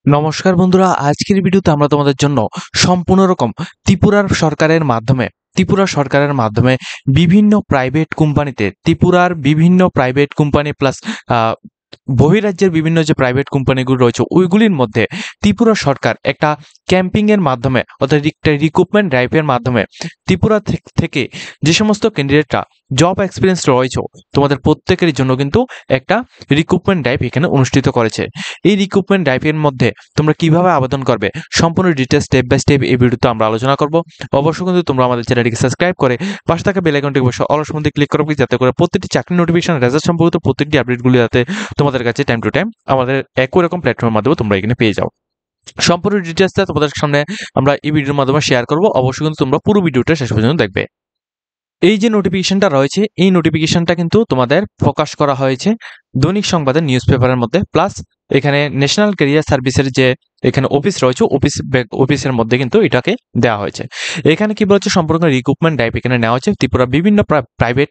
নমস্কার বন্ধুরা, আজকের ভিডিওতে আমরা তোমাদের জন্য সম্পূর্ণ রকম ত্রিপুরা সরকারের মাধ্যমে বিভিন্ন প্রাইভেট কোম্পানিতে ত্রিপুরার বিভিন্ন প্রাইভেট কোম্পানি প্লাস বহিরাজ্যের বিভিন্ন যে প্রাইভেট কোম্পানিগুলো রয়েছে ওইগুলির মধ্যে ত্রিপুরা সরকার একটা ক্যাম্পিং এর মাধ্যমে অর্থাৎ একটা রিক্রুটমেন্ট ড্রাইভের মাধ্যমে ত্রিপুরা থেকে যে সমস্ত ক্যান্ডিডেটরা জব এক্সপিরিয়েন্স রয়েছে তোমাদের প্রত্যেকের জন্য কিন্তু একটা রিক্রুটমেন্ট ড্রাইভ এখানে অনুষ্ঠিত করেছে। এই রিক্রুটমেন্ট ড্রাইভের মধ্যে তোমরা কিভাবে আবেদন করবে সম্পূর্ণ ডিটেইলস স্টেপ বাই স্টেপ এই ভিডিওতে আমরা আলোচনা করব। অবশ্যই কিন্তু তোমরা আমাদের চ্যানেলটিকে সাবস্ক্রাইব করে পাশে থাকা বেল আইকনটি অবশ্যই অল সম্বন্ধে ক্লিক করবে, যাতে করে প্রত্যেকটি চাকরি নোটিফিকেশন রেজাল্ট সম্পর্কিত প্রত্যেকটি আপডেটগুলি যাতে তোমাদের কাছে টাইম টু টাইম আমাদের একই রকম প্ল্যাটফর্মের মাধ্যমে তোমরা এখানে পেয়ে যাও। সম্পূর্ণ ডিটেইলসটা তোমাদের সামনে আমরা এই ভিডিওর মাধ্যমে শেয়ার করব। অবশ্যই কিন্তু তোমরা পুরো ভিডিওটা শেষ পর্যন্ত দেখবে। এই যে নোটিফিকেশনটা রয়েছে এই নোটিফিকেশনটা কিন্তু তোমাদের প্রকাশ করা হয়েছে দৈনিক সংবাদের নিউজ পেপারের মধ্যে, প্লাস এখানে ন্যাশনাল ক্যারিয়ার সার্ভিসের যে এখানে অফিস রয়েছে অফিসের মধ্যে কিন্তু এটাকে দেওয়া হয়েছে। এখানে কি বলছে, সম্পূর্ণ রিক্রুটমেন্ট ড্রাইভ এখানে নেওয়া হচ্ছে ত্রিপুরা বিভিন্ন প্রাইভেট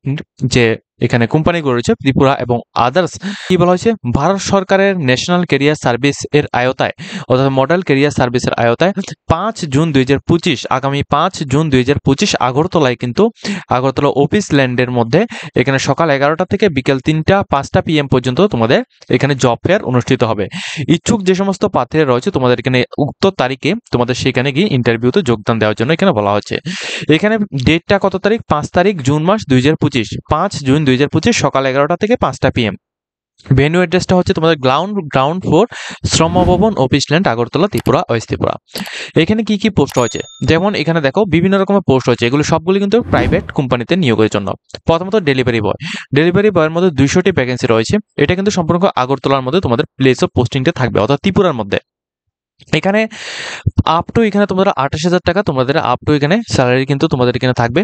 যে এখানে কোম্পানিগুলো রয়েছে ত্রিপুরা এবং আদার্স। কি বলা হয়েছে, ভারত সরকারের ন্যাশনাল ক্যারিয়ার সার্ভিস এর আওতায় অর্থাৎ মডেল ক্যারিয়ার সার্ভিসের আওতায় 5 জুন 2025 আগামী 5 জুন 2025 আগরতলায় কিন্তু আগরতলা অফিস ল্যান্ডের মধ্যে এখানে সকাল 11টা থেকে বিকেল 5টা PM পর্যন্ত তোমাদের এখানে জব ফেয়ার অনুষ্ঠিত হবে। ইচ্ছুক যে সমস্ত প্রার্থীরা রয়েছে তোমাদের এখানে উক্ত তারিখে তোমাদের সেখানে গিয়ে ইন্টারভিউতে যোগদান দেওয়ার জন্য এখানে বলা হচ্ছে। এখানে ডেটটা কত তারিখ, 5 তারিখ জুন মাস 2025, 5 জুন 2025 সকাল 11টা থেকে 5টা PM। ভেন্যু অ্যাড্রেসটা হচ্ছে তোমাদের গ্রাউন্ড ফ্লোর শ্রম ভবন office land Agartala Tripura West Tripura. এখানে কি কি পোস্ট রয়েছে, যেমন এখানে দেখো বিভিন্ন রকমের পোস্ট রয়েছে, এগুলো সবগুলি কিন্তু প্রাইভেট কোম্পানিতে নিয়োগের জন্য। প্রথমত ডেলিভারি বয়ের মধ্যে 200টি ভ্যাকেন্সি রয়েছে। এটা কিন্তু সম্পূর্ণ আগরতলার মধ্যে তোমাদের প্লেস অফ পোস্টিংটা থাকবে অর্থাৎ ত্রিপুরার মধ্যে। এখানে আপ টু এখানে তোমরা 28,000 টাকা তোমাদের আপ টু এখানে স্যালারি কিন্তু তোমাদের এখানে থাকবে।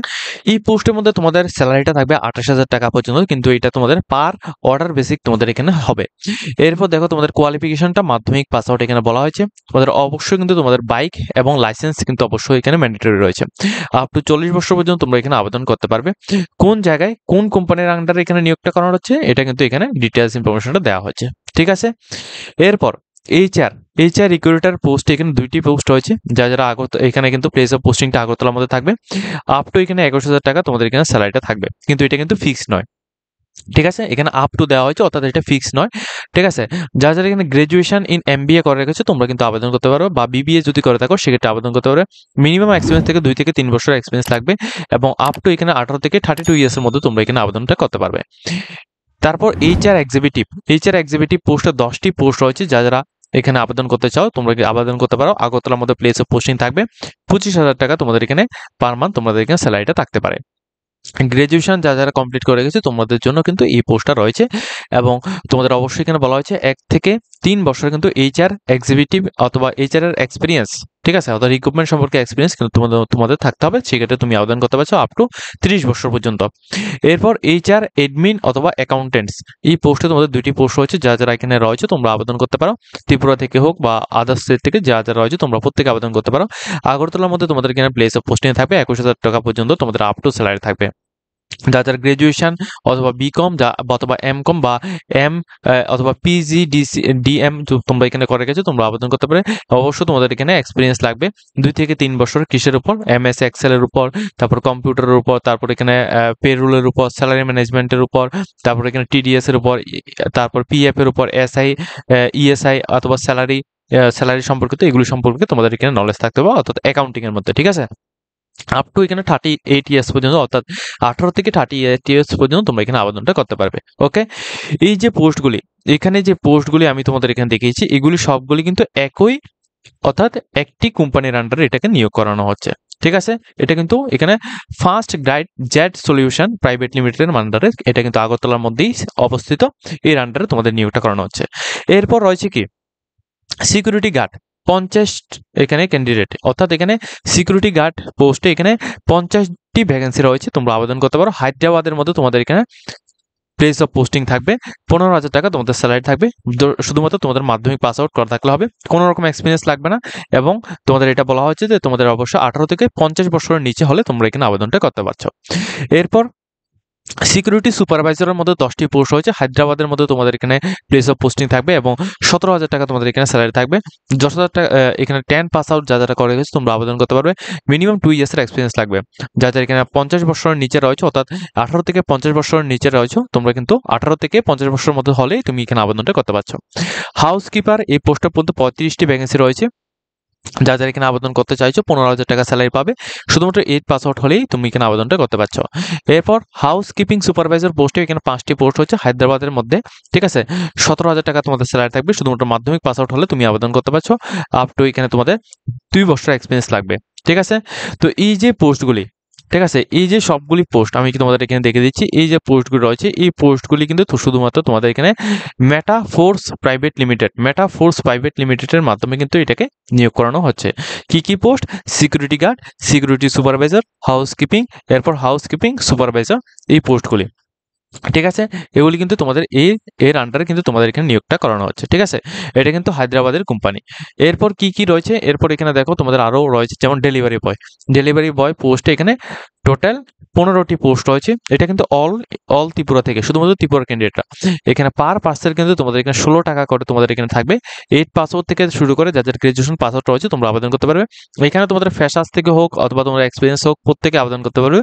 এই পোস্টের মধ্যে তোমাদের স্যালারিটা থাকবে 28,000 টাকা পর্যন্ত, কিন্তু এটা তোমাদের পার অর্ডার বেসিক তোমাদের এখানে হবে। এরপর দেখো তোমাদের কোয়ালিফিকেশনটা মাধ্যমিক পাস আউট এখানে বলা হয়েছে। তোমাদের অবশ্যই কিন্তু তোমাদের বাইক এবং লাইসেন্স কিন্তু অবশ্যই এখানে ম্যান্ডেটরি রয়েছে। আপ টু 40 বছর পর্যন্ত তোমরা এখানে আবেদন করতে পারবে। কোন জায়গায় কোন কোম্পানির আন্ডারে এখানে নিয়োগটা করানো হচ্ছে এটা কিন্তু এখানে ডিটেইলস ইনফরমেশনটা দেওয়া হচ্ছে। ঠিক আছে, এরপর এইচআর রিক্রুটার পোস্ট এখানে 2টি পোস্ট হয়েছে। যারা এখানে কিন্তু প্লেস অফ পোস্টিংটা আগরতলার মধ্যে থাকবে। আপ টু এখানে 21,000 টাকা তোমাদের এখানে স্যালারিটা থাকবে, কিন্তু এটা কিন্তু ফিক্সড নয়। ঠিক আছে, এখানে আপ টু দেওয়া হয়েছে অর্থাৎ এটা ফিক্স নয়। ঠিক আছে, যারা এখানে গ্রাজুয়েশন ইন MBA করে রেখেছে তোমরা কিন্তু আবেদন করতে পারো, বা BBA যদি করে থাকো সেক্ষেত্রে আবেদন করতে পারো। মিনিমাম এক্সপিরিয়েন্স থেকে 2 থেকে 3 বছর এক্সপিরিয়েন্স লাগবে এবং আপ টু এখানে 18 থেকে 32 ইয়ার্সের মধ্যে তোমরা এখানে আবেদনটা করতে পারবে। তারপর এইচআর এক্সিকিউটিভ পোস্টে 10টি পোস্ট রয়েছে। যারা এখানে আবেদন করতে চাও তোমরা আবেদন করতে পারো। আগরতলার মধ্যে প্লেস অফ পোস্টিং থাকবে। 25,000 টাকা তোমাদের এখানে পার মান্থ তোমাদের এখানে স্যালারিটা থাকতে পারে। গ্রাজুয়েশন যারা কমপ্লিট করে গেছে তোমাদের জন্য কিন্তু এই পোস্টটা রয়েছে এবং তোমাদের অবশ্যই এখানে বলা হয়েছে 1 থেকে 3 বছর কিন্তু এইচআর এক্সিকিউটিভ অথবা এইচআর এর এক্সপিরিয়েন্স, ঠিক আছে, অর্থাৎ রিক্রুটমেন্ট সম্পর্কে এক্সপিরিয়েন্স কিন্তু তোমাদের থাকতে হবে। সেক্ষেত্রে তুমি আবেদন করতে পারছো আপ টু 30 বছর পর্যন্ত। এরপর এইচআর এডমিন অথবা অ্যাকাউন্টেন্টস এই পোস্টে তোমাদের 2টি পোস্ট রয়েছে। যারা এখানে রয়েছে তোমরা আবেদন করতে পারো। ত্রিপুরা থেকে হোক বা আদার স্টেট থেকে যারা রয়েছে তোমরা প্রত্যেকে আবেদন করতে পারো। আগরতলার মধ্যে তোমাদের এখানে প্লেস অফ পোস্টিং থাকবে। 21,000 টাকা পর্যন্ত তোমাদের আপ টু স্যালারি থাকবে। যাদের গ্রাজুয়েশন অথবা বিকম অথবা এমকম বা এম অথবা PGDM তোমরা এখানে করে গেছো তোমরা আবেদন করতে পারে। অবশ্যই তোমাদের এখানে এক্সপিরিয়েন্স লাগবে 2 থেকে 3 বছর। কিসের উপর? MS এক্সেল এর উপর, তারপর কম্পিউটারের উপর, তারপর এখানে পেরোলের উপর, স্যালারি ম্যানেজমেন্টের উপর, তারপর এখানে TDS এর উপর, তারপর PF এর উপর, SI ESI অথবা স্যালারি সম্পর্কিত এগুলো সম্পর্কে তোমাদের এখানে নলেজ থাকতে হবে অর্থাৎ অ্যাকাউন্টিং এর মধ্যে। ঠিক আছে, আপ টু এখানে 38 ইয়ার্স পর্যন্ত অর্থাৎ 18 থেকে 38 ইয়ার্স পর্যন্ত তোমরা এখানে আবেদনটা করতে পারবে। ওকে, এই যে পোস্টগুলি আমি তোমাদের এখানে দেখিয়েছি এগুলি সবগুলি কিন্তু একই অর্থাৎ একটি কোম্পানির আন্ডারে এটাকে নিয়োগ করানো হচ্ছে। ঠিক আছে, এটা কিন্তু এখানে first grid jet solution private লিমিটেডের আন্ডারে, এটা কিন্তু আগরতলার মধ্যেই অবস্থিত। এর আন্ডারে তোমাদের নিয়োগটা করানো হচ্ছে। এরপর রয়েছে কি সিকিউরিটি গার্ড 50 এখানে ক্যান্ডিডেট অর্থাৎ এখানে সিকিউরিটি গার্ড পোস্টে এখানে 50টি ভ্যাকেন্সি রয়েছে। তোমরা আবেদন করতে পারো। হায়দ্রাবাদের মধ্যে তোমাদের এখানে প্লেস অফ পোস্টিং থাকবে। 15,000 টাকা তোমাদের স্যালারি থাকবে। শুধুমাত্র তোমাদের মাধ্যমিক পাস আউট করা থাকলে হবে, কোনো রকম এক্সপিরিয়েন্স লাগবে না এবং তোমাদের এটা বলা হচ্ছে যে তোমাদের অবশ্যই 18 থেকে 50 বছরের নিচে হলে তোমরা এখানে আবেদনটা করতে পারছো। এরপর সিকিউরিটি সুপারভাইজারের মধ্যে 10টি পোস্ট রয়েছে। হায়দ্রাবাদের মধ্যে তোমাদের এখানে প্লেস অফ পোস্টিং থাকবে এবং 17,000 টাকা তোমাদের এখানে স্যালারি থাকবে। 10,000 টাকা এখানে 10 পাস আউট যারা করে গেছে তোমরা আবেদন করতে পারবে। মিনিমাম 2 ইয়ার্সের এক্সপিরিয়েন্স লাগবে। যাদের এখানে 50 বছরের নিচে রয়েছে, অর্থাৎ 18 থেকে 50 বছরের নিচে রয়েছে, তোমরা কিন্তু 18 থেকে 50 বছরের মধ্যে হলেই তুমি এখানে আবেদনটা করতে পারছো। হাউসকিপার এই পোস্টটা পর্যন্ত 35টি ভ্যাকেন্সি রয়েছে। যারা এখানে আবেদন করতে চাইছো 15,000 টাকা স্যালারি পাবে। শুধুমাত্র 8 পাস আউট হলেই তুমি এখানে আবেদনটা করতে পারছো। এরপর হাউস কিপিং সুপারভাইজার পোস্টে এখানে 5টি পোস্ট হচ্ছে হায়দ্রাবাদের মধ্যে, ঠিক আছে। 17,000 টাকা তোমাদের স্যালারি থাকবে। শুধুমাত্র মাধ্যমিক পাস আউট হলে তুমি আবেদন করতে পারছো। আপ টু এখানে তোমাদের 2 বছর এক্সপিরিয়েন্স লাগবে, ঠিক আছে। তো এই যে পোস্টগুলি, ঠিক আছে, এই যে সবগুলি পোস্ট আমি কি তোমাদের এখানে দেখে দিচ্ছি, এই যে পোস্টগুলি রয়েছে এই পোস্টগুলি কিন্তু শুধুমাত্র তোমাদের এখানে মেটা ফোর্স প্রাইভেট লিমিটেডের মাধ্যমে কিন্তু এটাকে নিয়োগ করানো হচ্ছে। কি post? Security guard, security supervisor, housekeeping, এরপর হাউসকিপিং সুপারভাইজার, এই পোস্টগুলি, ঠিক আছে। এগুলি কিন্তু তোমাদের এর আন্ডারে কিন্তু তোমাদের এখানে নিয়োগটা করানো হচ্ছে, ঠিক আছে। এটা কিন্তু হায়দ্রাবাদের কোম্পানি। এরপর কি রয়েছে, এরপর এখানে দেখো তোমাদের আরও রয়েছে, যেমন ডেলিভারি বয় পোস্টে এখানে টোটাল 15টি পোস্ট রয়েছে। এটা কিন্তু অল ত্রিপুরা থেকে, শুধুমাত্র ত্রিপুরার ক্যান্ডিডেটরা। এখানে পার পার্সেল কিন্তু তোমাদের এখানে 16 টাকা করে তোমাদের এখানে থাকবে। 8 পাস আউট থেকে শুরু করে যাদের গ্রাজুয়েশন পাস আউট রয়েছে তোমরা আবেদন করতে পারবে। এখানে তোমাদের ফ্রেশার্স থেকে হোক অথবা তোমার এক্সপিরিয়েন্স হোক, প্রত্যেকে আবেদন করতে পারবে।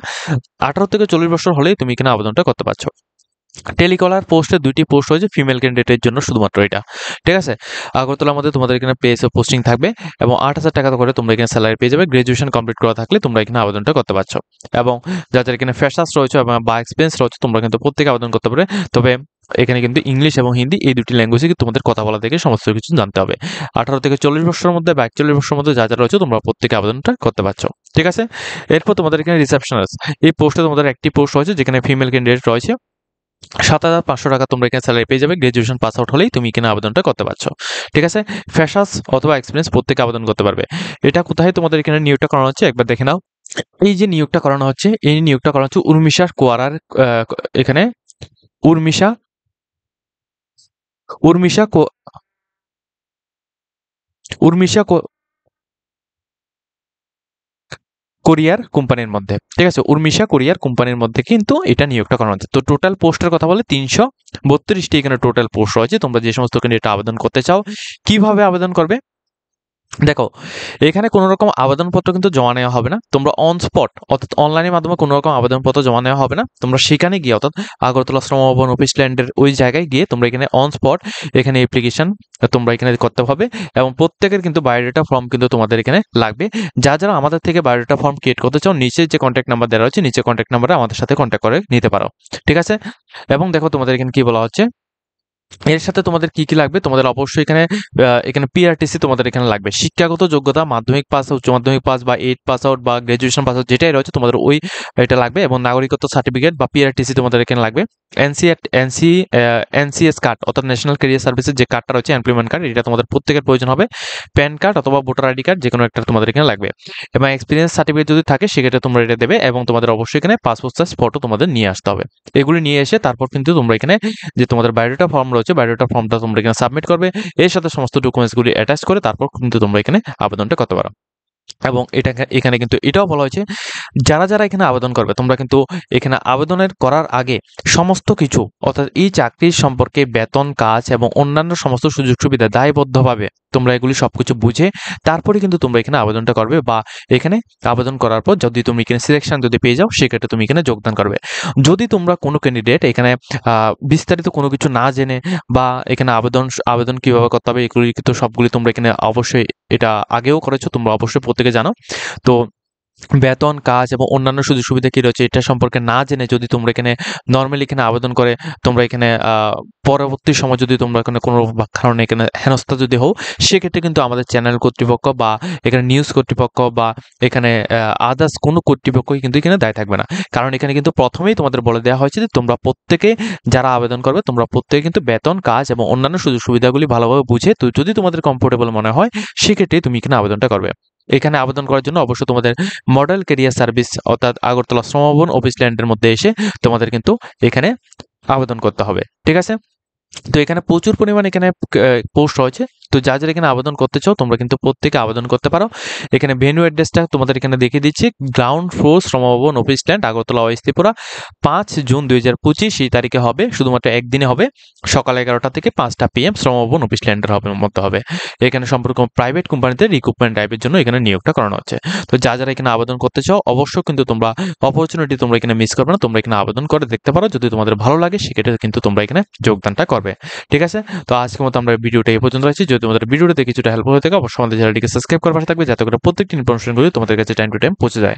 18 থেকে 40 বছর হলেই তুমি এখানে আবেদনটা করতে পারছো। টেলিকলার পোস্টে 2টি পোস্ট রয়েছে ফিমেল ক্যান্ডিডেটের জন্য, শুধুমাত্র এটা, ঠিক আছে। আগরতলার মধ্যে তোমাদের এখানে প্লেস অফ পোস্টিং থাকবে এবং 8,000 টাকা করে তোমরা এখানে স্যালারি পেয়ে যাবে। গ্রাজুয়েশন কমপ্লিট করা থাকলে তোমরা এখানে আবেদনটা করতে পারছো। এবং যাদের এখানে ফ্রেশার্স রয়েছে বা এক্সপিরিয়েন্স রয়েছে তোমরা কিন্তু প্রত্যেকে আবেদন করতে পারবে। তবে এখানে কিন্তু ইংলিশ এবং হিন্দি এই দুটি ল্যাঙ্গুয়েজে কিন্তু তোমাদের কথা বলা থেকে সমস্ত কিছু জানতে হবে। 18 থেকে 40 বছরের মধ্যে বা 41 বছরের মধ্যে যা রয়েছে তোমরা প্রত্যেকে আবেদনটা করতে পারছো, ঠিক আছে। এরপর তোমাদের এখানে রিসেপশনিস্ট এই পোস্টে তোমাদের একটি পোস্ট রয়েছে যেখানে ফিমেল ক্যান্ডিডেট রয়েছে। 7,500 টাকা তোমরা এখানে স্যালারি পেয়ে যাবে। গ্রাজুয়েশন পাস আউট হলেই তুমি এখানে আবেদনটা করতে পারছো, ঠিক আছে। ফ্রেশার্স অথবা এক্সপিরিয়েন্স প্রত্যেকে আবেদন করতে পারবে। এটা কোথায় তোমাদের এখানে নিয়োগটা করানো হচ্ছে একবার দেখে নাও। এই যে নিয়োগটা করানো হচ্ছে, এই নিয়োগটা করানো হচ্ছে উর্মিশার কোয়ারার এখানে উর্মিশা উর্মিশা কো- উর্মিশা কোরিয়ার কোম্পানির মধ্যে, ঠিক আছে। উর্মিশা কোরিয়ার কোম্পানির মধ্যে কিন্তু এটা নিয়োগটা করানো হচ্ছে। তো টোটাল পোস্টের কথা বলে 332টি এখানে টোটাল পোস্ট রয়েছে। তোমরা যে সমস্ত ক্যান্ডিডেট আবেদন করতে চাও কিভাবে আবেদন করবে দেখো, এখানে কোনো রকম আবেদনপত্র কিন্তু জমা নেওয়া হবে না। তোমরা অন স্পট অর্থাৎ অনলাইনের মাধ্যমে কোনো রকম আবেদনপত্র জমা নেওয়া হবে না। তোমরা সেখানে গিয়ে অর্থাৎ আগরতলা শ্রম ভবন অফিস ল্যান্ডের ওই জায়গায় গিয়ে তোমরা এখানে অন স্পট এখানে অ্যাপ্লিকেশন তোমরা এখানে করতে হবে এবং প্রত্যেকের কিন্তু বায়োডাটা ফর্ম কিন্তু তোমাদের এখানে লাগবে। যারা আমাদের থেকে বায়োডাটা ফর্ম ক্রিয়েট করতে চাও নিচে যে কন্ট্যাক্ট নাম্বার দেওয়া রয়েছে নিচে কন্ট্যাক্ট নাম্বারে আমাদের সাথে কন্ট্যাক্ট করে নিতে পারো, ঠিক আছে। এবং দেখো তোমাদের এখানে কি বলা হচ্ছে, এর সাথে তোমাদের কি লাগবে, তোমাদের অবশ্যই এখানে পিআরটিসি তোমাদের এখানে লাগবে। শিক্ষাগত যোগ্যতা মাধ্যমিক পাস, উচ্চ মাধ্যমিক পাস বা 8 পাস আউট বা গ্রাজুয়েশন পাস আউট যেটাই রয়েছে তোমাদের ওই এটা লাগবে এবং নাগরিকত্ব সার্টিফিকেট বা পিআরটিসি তোমাদের এখানে লাগবে। এনসিএস কার্ড অর্থাৎ ন্যাশনাল ক্যারিয়ার সার্ভিসের যে কার্ডটা রয়েছে এমপ্লয়মেন্ট কার্ড, এটা তোমাদের প্রত্যেকের প্রয়োজন হবে। প্যান কার্ড অথবা ভোটার আইডি কার্ড যে কোনো একটা তোমাদের এখানে লাগবে এবং এক্সপিরিয়েন্স সার্টিফিকেট যদি থাকে সেক্ষেত্রে তোমরা এটা দেবে এবং তোমাদের অবশ্যই এখানে পাসপোর্ট সাইজ ফটো তোমাদের নিয়ে আসতে হবে। এগুলি নিয়ে এসে তারপর কিন্তু তোমরা এখানে যে তোমাদের বায়োডাটা ফর্ম রয়েছে বায়োডাটা ফর্মটা তোমরা এখানে সাবমিট করবে। এর সাথে সমস্ত ডকুমেন্টসগুলি অ্যাটাচ করে তারপর কিন্তু তোমরা এখানে আবেদনটা করতে পারো। এবং এখানে কিন্তু এটাও বলা হয়েছে যারা এখানে আবেদন করবে তোমরা কিন্তু এখানে আবেদনের করার আগে সমস্ত কিছু অর্থাৎ এই চাকরির সম্পর্কে বেতন, কাজ এবং অন্যান্য সমস্ত সুযোগ সুবিধা দায়বদ্ধভাবে তোমরা এগুলি সবকিছু বুঝে তারপরে কিন্তু তোমরা এখানে আবেদনটা করবে বা এখানে আবেদন করার পর যদি তুমি এখানে সিলেকশন যদি পেয়ে যাও সেক্ষেত্রে তুমি এখানে যোগদান করবে। যদি তোমরা কোনো ক্যান্ডিডেট এখানে বিস্তারিত কোনো কিছু না জেনে বা এখানে আবেদন কিভাবে করতে হবে এগুলি কিন্তু সবগুলি তোমরা এখানে অবশ্যই এটা আগেও করেছো, তোমরা অবশ্যই প্রত্যেকে জানো। তো বেতন, কাজ এবং অন্যান্য সুযোগ সুবিধা কি রয়েছে এটা সম্পর্কে না জেনে যদি তোমরা এখানে নর্মালি এখানে আবেদন করে তোমরা এখানে পরবর্তী সময় যদি তোমরা এখানে কোনো কারণে এখানে হেনস্থা যদি হও সেক্ষেত্রে কিন্তু আমাদের চ্যানেল কর্তৃপক্ষ বা এখানে নিউজ কর্তৃপক্ষ বা এখানে আদার্স কোনো কর্তৃপক্ষই কিন্তু এখানে দায় থাকবে না। কারণ এখানে কিন্তু প্রথমেই তোমাদের বলে দেওয়া হয়েছে যে তোমরা প্রত্যেকে যারা আবেদন করবে তোমরা প্রত্যেকে কিন্তু বেতন, কাজ এবং অন্যান্য সুযোগ সুবিধাগুলি ভালোভাবে বুঝে যদি তোমাদের কমফোর্টেবল মনে হয় সেক্ষেত্রে তুমি এখানে আবেদনটা করবে। এখানে আবেদন করার জন্য অবশ্যই তোমাদের মডেল ক্যারিয়ার সার্ভিস অর্থাৎ আগরতলা শ্রমভবন অফিস ল্যান্ডের মধ্যে এসে তোমাদের কিন্তু এখানে আবেদন করতে হবে, ঠিক আছে। তো এখানে প্রচুর পরিমাণ এখানে পোস্ট রয়েছে তো যারা এখানে আবেদন করতে চাও তোমরা কিন্তু প্রত্যেকে আবেদন করতে পারো। এখানে ভেন্যু অ্যাড্রেসটা তোমাদের এখানে দেখিয়ে দিচ্ছি, ground floor Shrambhavan office stand, Agartala west Tripura, 5 June 2025 এই তারিখে হবে। শুধুমাত্র একদিনে হবে, সকাল 11টা থেকে 5টা PM শ্রমভবন অফিস স্ট্যান্ডের মধ্যে হবে। এখানে সম্পর্ক প্রাইভেট কোম্পানিতে রিক্রুটমেন্ট ড্রাইভের জন্য এখানে নিয়োগটা করানো হচ্ছে। তো যারা এখানে আবেদন করতে চাও অবশ্যই কিন্তু তোমরা অপরচুনিটি তোমরা এখানে মিস করবে না, তোমরা এখানে আবেদন করে দেখতে পারো। যদি তোমাদের ভালো লাগে সেক্ষেত্রে কিন্তু তোমরা এখানে যোগদানটা করবে। ঠিক আছে, তো আজকের মতো আমরা ভিডিওটা এই পর্যন্ত রাখছি। যদি তোমাদের ভিডিওটাতে কিছুটা হেল্প হয়ে থাকে অবশ্যই আমাদের চ্যানেলটিকে সাবস্ক্রাইব করে পাশে থাকবে, যাতে করে প্রত্যেকটি ইনফরমেশনগুলো তোমাদের কাছে টাইম টু টাইম পৌঁছে যায়।